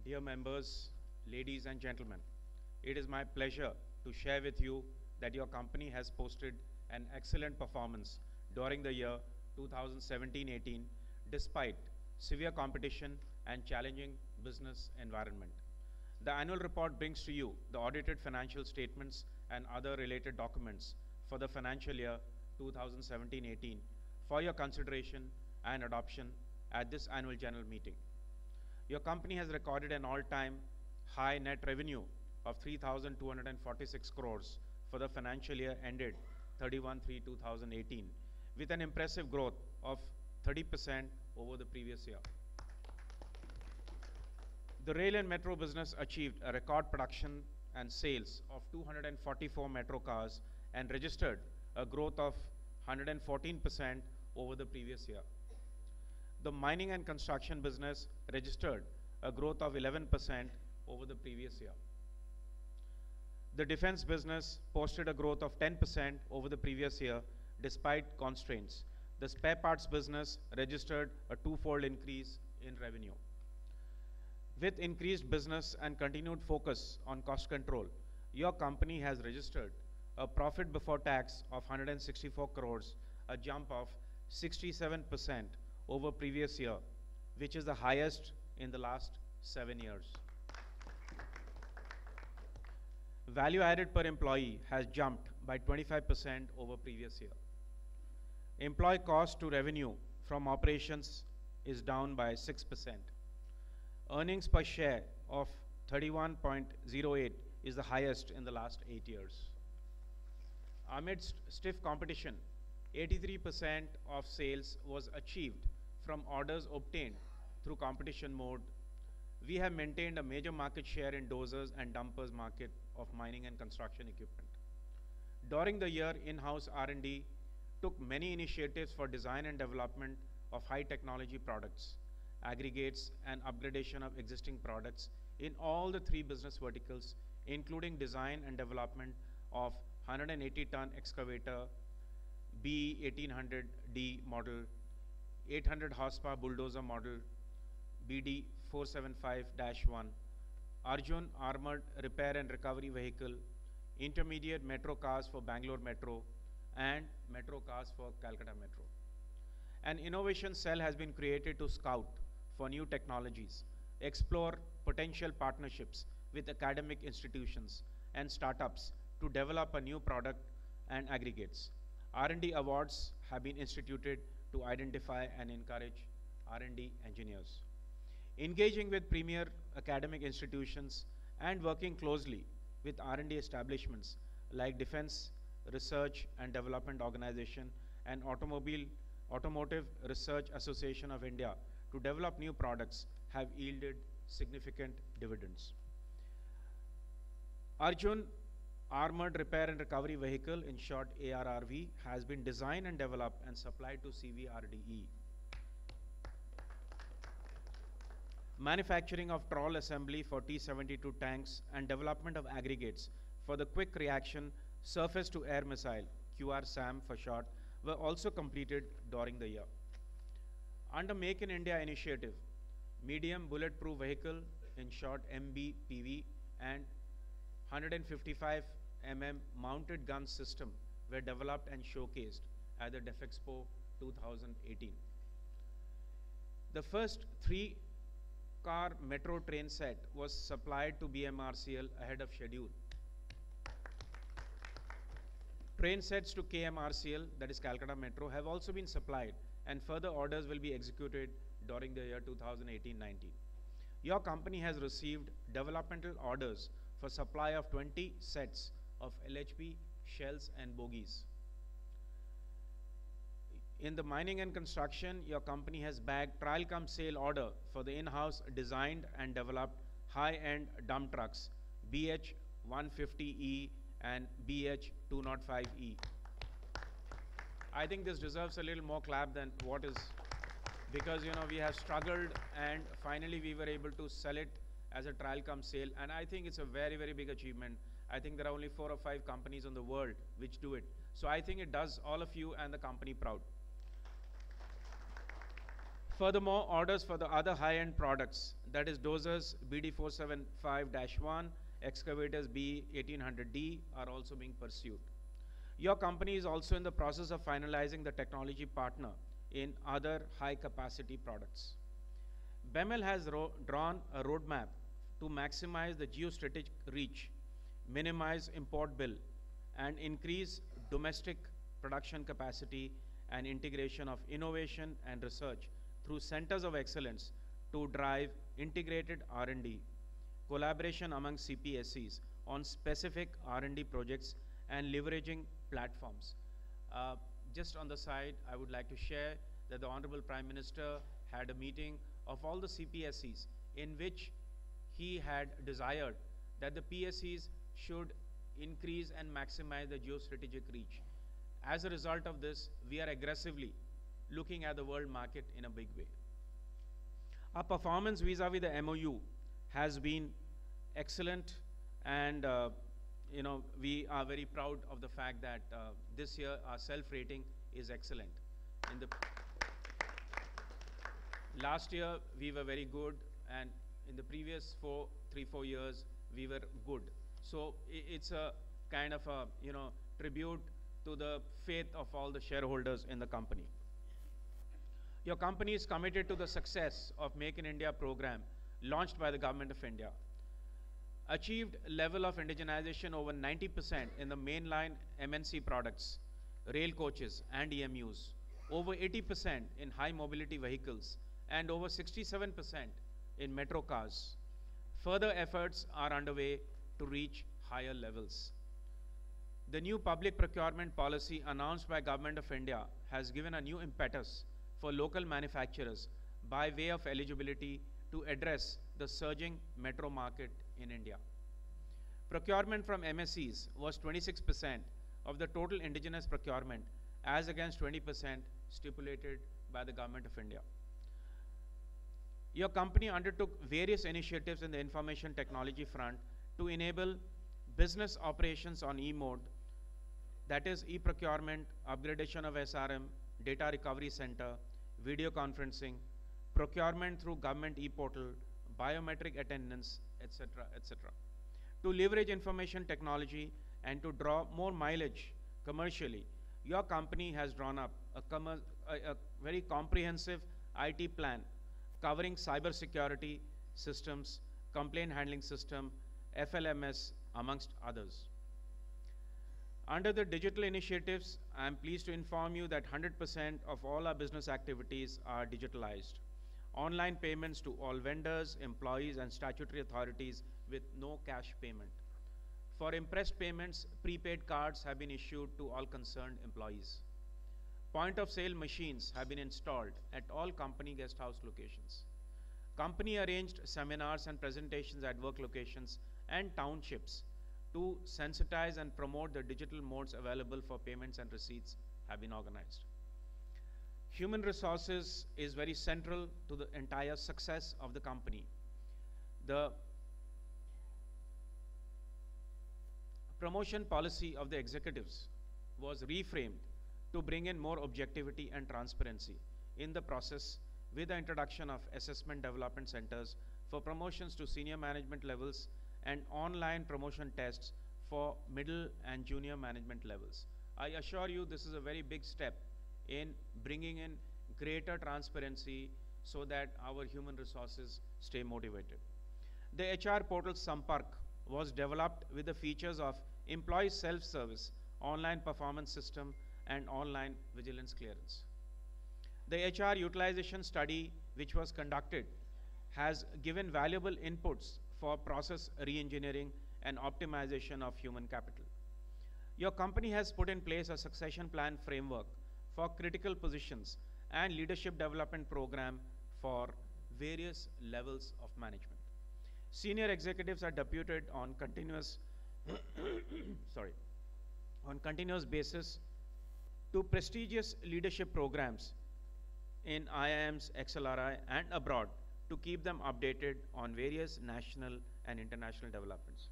Dear members, ladies and gentlemen, it is my pleasure to share with you that your company has posted an excellent performance during the year 2017-18 despite severe competition and challenging business environment. The annual report brings to you the audited financial statements and other related documents for the financial year 2017-18 for your consideration and adoption at this annual general meeting. Your company has recorded an all-time high net revenue of 3,246 crores for the financial year ended 31/3/2018 with an impressive growth of 30% over the previous year. The rail and metro business achieved a record production and sales of 244 metro cars and registered a growth of 114% over the previous year. The mining and construction business registered a growth of 11% over the previous year. The defense business posted a growth of 10% over the previous year despite constraints. The spare parts business registered a twofold increase in revenue. With increased business and continued focus on cost control, your company has registered a profit before tax of 164 crores, a jump of 67% over previous year, which is the highest in the last 7 years. Value added per employee has jumped by 25% over previous year. Employee cost to revenue from operations is down by 6%. Earnings per share of 31.08 is the highest in the last 8 years. Amidst stiff competition, 83% of sales was achieved from orders obtained through competition mode. We have maintained a major market share in dozers and dumpers market of mining and construction equipment. During the year, in-house R&D took many initiatives for design and development of high technology products, aggregates and upgradation of existing products in all the 3 business verticals, including design and development of 180-ton excavator BE 1800D model, 800 horsepower bulldozer model BD 475-1, Arjun armored repair and recovery vehicle, intermediate metro cars for Bangalore Metro and metro cars for Calcutta Metro. An innovation cell has been created to scout for new technologies, explore potential partnerships with academic institutions and startups to develop a new product and aggregates. R&D awards have been instituted to identify and encourage R&D engineers. Engaging with premier academic institutions and working closely with R&D establishments like Defense Research and Development Organization and Automotive Research Association of India to develop new products have yielded significant dividends. Arjun Armored Repair and Recovery Vehicle, in short ARRV, has been designed and developed and supplied to CVRDE. Manufacturing of trawl assembly for T-72 tanks and development of aggregates for the quick reaction surface to air missile, QRSAM for short, were also completed during the year. Under Make in India initiative, medium bulletproof vehicle, in short MBPV, and 155 mounted gun system were developed and showcased at the DefExpo 2018. The first 3-car metro train set was supplied to BMRCL ahead of schedule. Train sets to KMRCL, that is Calcutta Metro, have also been supplied and further orders will be executed during the year 2018-19. Your company has received developmental orders for supply of 20 sets of LHP shells and bogies. In the mining and construction, your company has bagged trial cum sale order for the in-house designed and developed high-end dump trucks BH 150E and BH 205E. I think this deserves a little more clap than what is, because we have struggled and finally we were able to sell it as a trial cum sale, and I think it's a very, very big achievement. I think there are only 4 or 5 companies in the world which do it. So I think it does all of you and the company proud. Furthermore, orders for the other high-end products, that is dosers BD475-1, excavators B1800D, are also being pursued. Your company is also in the process of finalizing the technology partner in other high-capacity products. BEML has drawn a roadmap to maximize the geostrategic reach, minimize import bill, and increase domestic production capacity and integration of innovation and research through centers of excellence to drive integrated R&D, collaboration among CPSCs on specific R&D projects, and leveraging platforms. Just on the side, I would like to share that the Honorable Prime Minister had a meeting of all the CPSCs in which he had desired that the PSCs should increase and maximize the geostrategic reach. As a result of this, we are aggressively looking at the world market in a big way. Our performance vis-a-vis the MOU has been excellent, and we are very proud of the fact that this year our self-rating is excellent. In the last year we were very good, and in the previous 3-4 years we were good. So it's a kind of a tribute to the faith of all the shareholders in the company. Your company is committed to the success of Make in India program launched by the Government of India. Achieved level of indigenization over 90% in the mainline MNC products, rail coaches and EMUs, over 80% in high mobility vehicles, and over 67% in metro cars. Further efforts are underway to reach higher levels. The new public procurement policy announced by Government of India has given a new impetus for local manufacturers by way of eligibility to address the surging metro market in India. Procurement from MSCs was 26% of the total indigenous procurement, as against 20% stipulated by the Government of India. Your company undertook various initiatives in the information technology front to enable business operations on e-mode, that is e-procurement, upgradation of SRM, data recovery center, video conferencing, procurement through government e-portal, biometric attendance, etc., etc. To leverage information technology and to draw more mileage commercially, your company has drawn up a very comprehensive IT plan covering cyber security systems, complaint handling system, FLMS, amongst others. Under the digital initiatives, I am pleased to inform you that 100% of all our business activities are digitalized. Online payments to all vendors, employees, and statutory authorities with no cash payment. For impressed payments, prepaid cards have been issued to all concerned employees. Point of sale machines have been installed at all company guest house locations. Company arranged seminars and presentations at work locations and townships to sensitize and promote the digital modes available for payments and receipts have been organized. Human resources is very central to the entire success of the company. The promotion policy of the executives was reframed to bring in more objectivity and transparency in the process with the introduction of assessment development centers for promotions to senior management levels and online promotion tests for middle and junior management levels. I assure you this is a very big step in bringing in greater transparency so that our human resources stay motivated. The HR portal Sampark was developed with the features of employee self-service, online performance system, and online vigilance clearance. The HR utilization study which was conducted has given valuable inputs for process re-engineering and optimization of human capital. Your company has put in place a succession plan framework for critical positions and leadership development program for various levels of management. Senior executives are deputed on continuous continuous basis to prestigious leadership programs in IIMs, XLRI, and abroad to keep them updated on various national and international developments.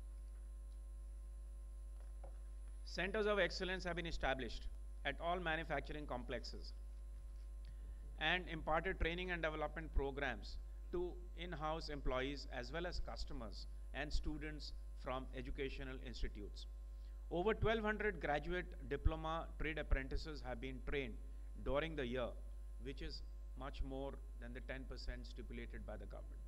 Centers of excellence have been established at all manufacturing complexes and imparted training and development programs to in-house employees as well as customers and students from educational institutes. Over 1,200 graduate diploma trade apprentices have been trained during the year, which is much more than the 10% stipulated by the government.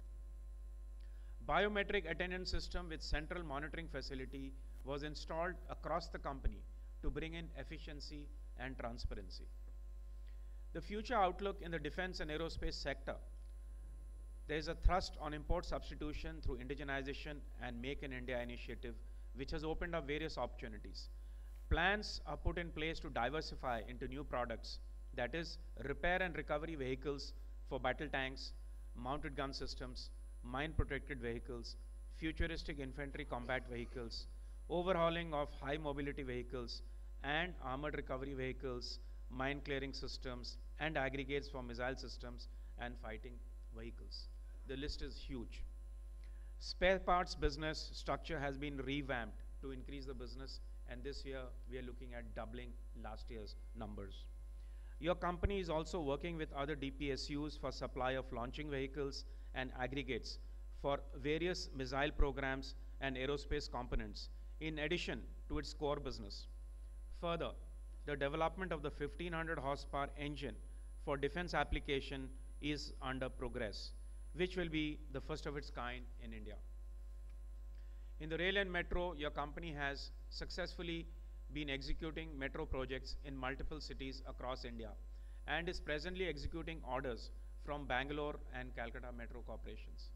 Biometric attendance system with central monitoring facility was installed across the company to bring in efficiency and transparency. The future outlook in the defense and aerospace sector, there is a thrust on import substitution through indigenization and Make in India initiative, which has opened up various opportunities. Plans are put in place to diversify into new products, that is, repair and recovery vehicles for battle tanks, mounted gun systems, mine-protected vehicles, futuristic infantry combat vehicles, overhauling of high mobility vehicles, and armored recovery vehicles, mine clearing systems, and aggregates for missile systems and fighting vehicles. The list is huge. Spare parts business structure has been revamped to increase the business, and this year we are looking at doubling last year's numbers. Your company is also working with other DPSUs for supply of launching vehicles and aggregates for various missile programs and aerospace components, in addition to its core business. Further, the development of the 1500 horsepower engine for defense application is under progress, which will be the first of its kind in India. In the rail and metro, your company has successfully been executing metro projects in multiple cities across India and is presently executing orders from Bangalore and Calcutta metro corporations.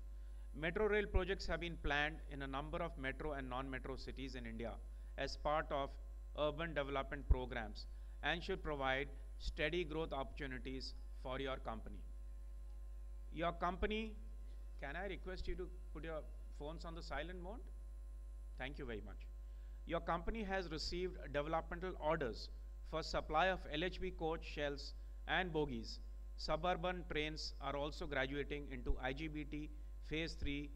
Metro rail projects have been planned in a number of metro and non-metro cities in India as part of urban development programs and should provide steady growth opportunities for your company. Your company, can I request you to put your phones on the silent mode? Thank you very much. Your company has received developmental orders for supply of LHB coach shells and bogies. Suburban trains are also graduating into IGBT Phase 3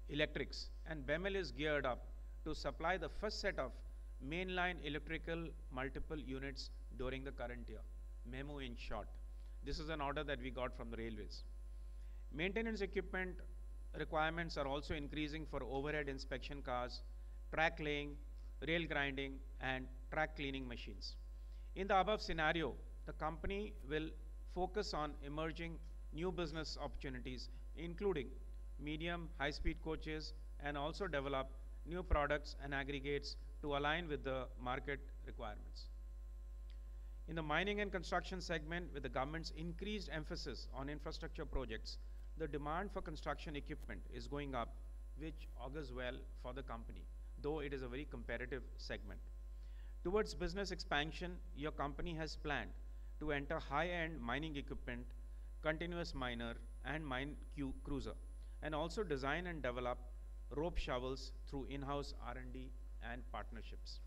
electrics, and BEML is geared up to supply the first set of mainline electrical multiple units during the current year. MEMO in short. This is an order that we got from the railways. Maintenance equipment requirements are also increasing for overhead inspection cars, track laying, rail grinding, and track cleaning machines. In the above scenario, the company will focus on emerging new business opportunities, including medium high-speed coaches, and also develop new products and aggregates to align with the market requirements. In the mining and construction segment, with the government's increased emphasis on infrastructure projects, the demand for construction equipment is going up, which augurs well for the company, though it is a very competitive segment. Towards business expansion, your company has planned to enter high-end mining equipment, continuous miner, and mine cruiser, and also design and develop rope shovels through in-house R&D and partnerships.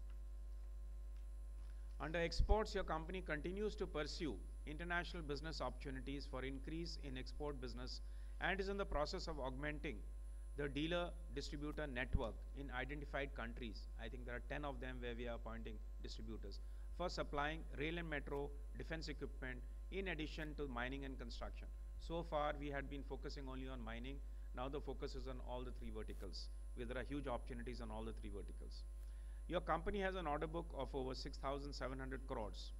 Under exports, your company continues to pursue international business opportunities for increase in export business and is in the process of augmenting the dealer distributor network in identified countries. I think there are 10 of them where we are appointing distributors for supplying rail and metro defense equipment in addition to mining and construction. So far we had been focusing only on mining. Now the focus is on all the three verticals, where there are huge opportunities on all the three verticals. Your company has an order book of over 6,700 crores.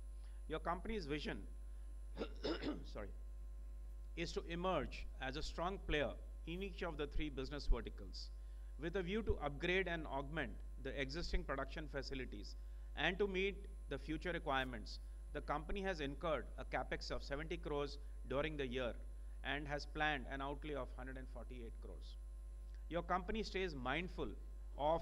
Your company's vision is to emerge as a strong player in each of the three business verticals, with a view to upgrade and augment the existing production facilities and to meet the future requirements. The company has incurred a capex of 70 crores during the year and has planned an outlay of 148 crores. Your company stays mindful of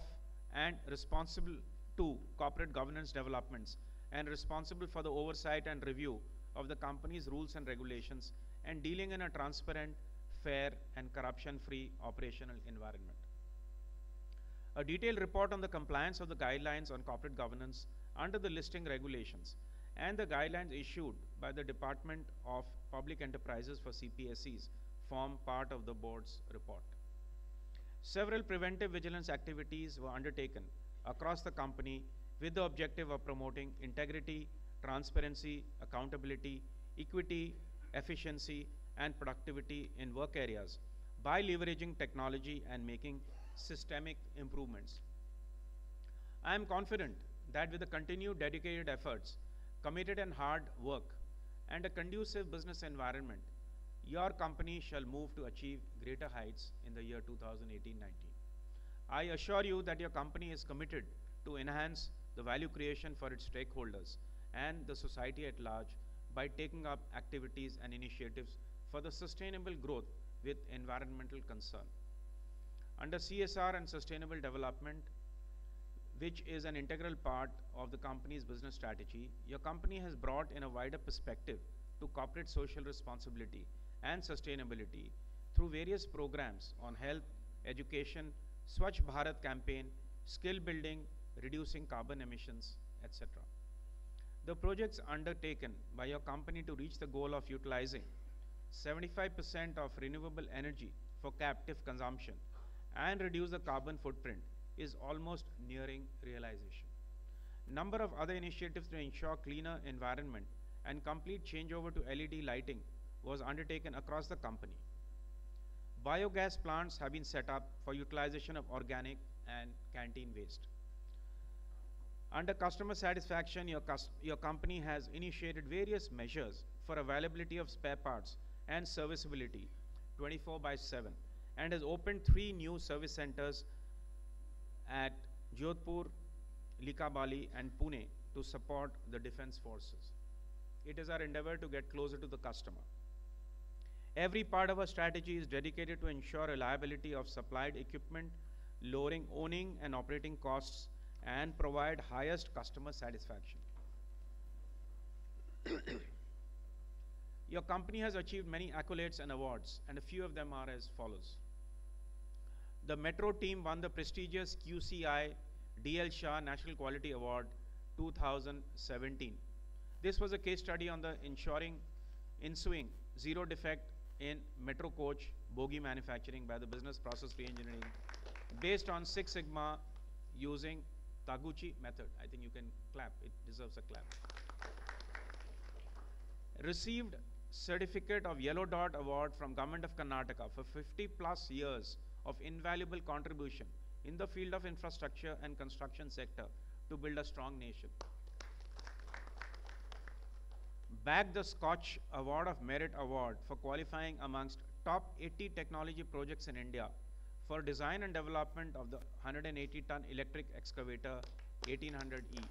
and responsible to corporate governance developments and responsible for the oversight and review of the company's rules and regulations and dealing in a transparent, fair, and corruption-free operational environment. A detailed report on the compliance of the guidelines on corporate governance under the listing regulations and the guidelines issued by the Department of Public Enterprises for CPSEs form part of the board's report. Several preventive vigilance activities were undertaken across the company with the objective of promoting integrity, transparency, accountability, equity, efficiency, and productivity in work areas by leveraging technology and making systemic improvements. I am confident that with the continued dedicated efforts, committed and hard work, and a conducive business environment, your company shall move to achieve greater heights in the year 2018-19. I assure you that your company is committed to enhance the value creation for its stakeholders and the society at large by taking up activities and initiatives for the sustainable growth with environmental concern. Under CSR and sustainable development, which is an integral part of the company's business strategy, your company has brought in a wider perspective to corporate social responsibility and sustainability through various programs on health, education, Swachh Bharat campaign, skill building, reducing carbon emissions, etc. The projects undertaken by your company to reach the goal of utilizing 75% of renewable energy for captive consumption and reduce the carbon footprint is almost nearing realization. Number of other initiatives to ensure cleaner environment and complete changeover to LED lighting was undertaken across the company. Biogas plants have been set up for utilization of organic and canteen waste. Under customer satisfaction, your company has initiated various measures for availability of spare parts and serviceability 24/7 and has opened 3 new service centers at Jodhpur, Likabali and Pune to support the defense forces. It is our endeavor to get closer to the customer. Every part of our strategy is dedicated to ensure reliability of supplied equipment, lowering owning and operating costs, and provide highest customer satisfaction. Your company has achieved many accolades and awards, and a few of them are as follows. The Metro team won the prestigious QCI DL Shah National Quality Award 2017. This was a case study on the ensuing zero defect in metro coach bogie manufacturing by the business process re-engineering based on Six Sigma using Taguchi method. I think you can clap, it deserves a clap. Received certificate of Yellow Dot Award from Government of Karnataka for 50+ years of invaluable contribution in the field of infrastructure and construction sector to build a strong nation. Bagged the Scotch Award of Merit Award for qualifying amongst top 80 technology projects in India for design and development of the 180-ton electric excavator 1800E.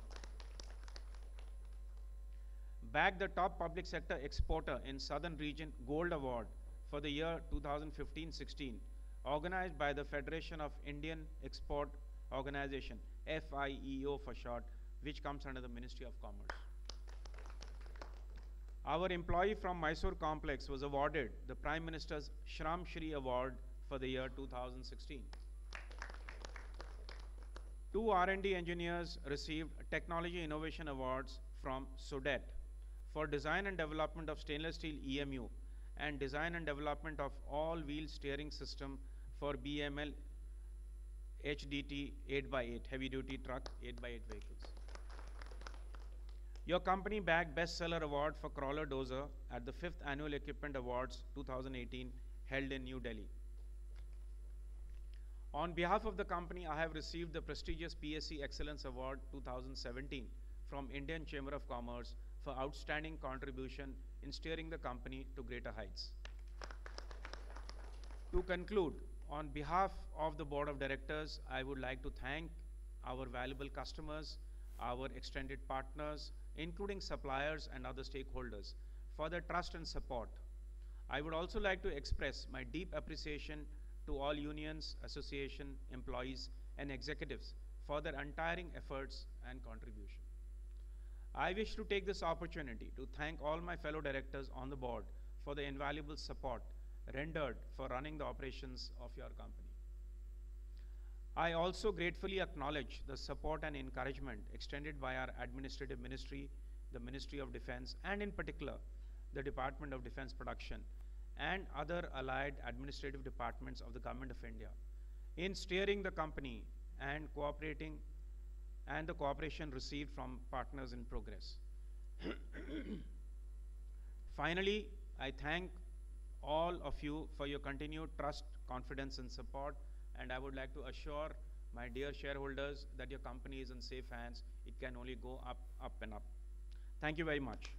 Bagged the top public sector exporter in Southern Region Gold Award for the year 2015-16, organized by the Federation of Indian Export Organization, FIEO for short, which comes under the Ministry of Commerce. Our employee from Mysore complex was awarded the Prime Minister's Shram Shri Award for the year 2016. 2 R&D engineers received Technology Innovation Awards from SUDET for design and development of stainless steel EMU and design and development of all-wheel steering system for BEML HDT 8x8 heavy-duty truck 8x8 vehicles. Your company bagged Bestseller Award for Crawler Dozer at the 5th Annual Equipment Awards 2018 held in New Delhi. On behalf of the company, I have received the prestigious PSC Excellence Award 2017 from Indian Chamber of Commerce for outstanding contribution in steering the company to greater heights. To conclude, on behalf of the Board of Directors, I would like to thank our valuable customers, our extended partners, including suppliers and other stakeholders, for their trust and support. I would also like to express my deep appreciation to all unions, association, employees, and executives for their untiring efforts and contribution. I wish to take this opportunity to thank all my fellow directors on the board for the invaluable support rendered for running the operations of your company. I also gratefully acknowledge the support and encouragement extended by our administrative ministry, the Ministry of Defense, and in particular, the Department of Defense Production and other allied administrative departments of the Government of India in steering the company and cooperating and the cooperation received from partners in progress. Finally, I thank all of you for your continued trust, confidence, and support. And I would like to assure my dear shareholders that your company is in safe hands. It can only go up, up, and up. Thank you very much.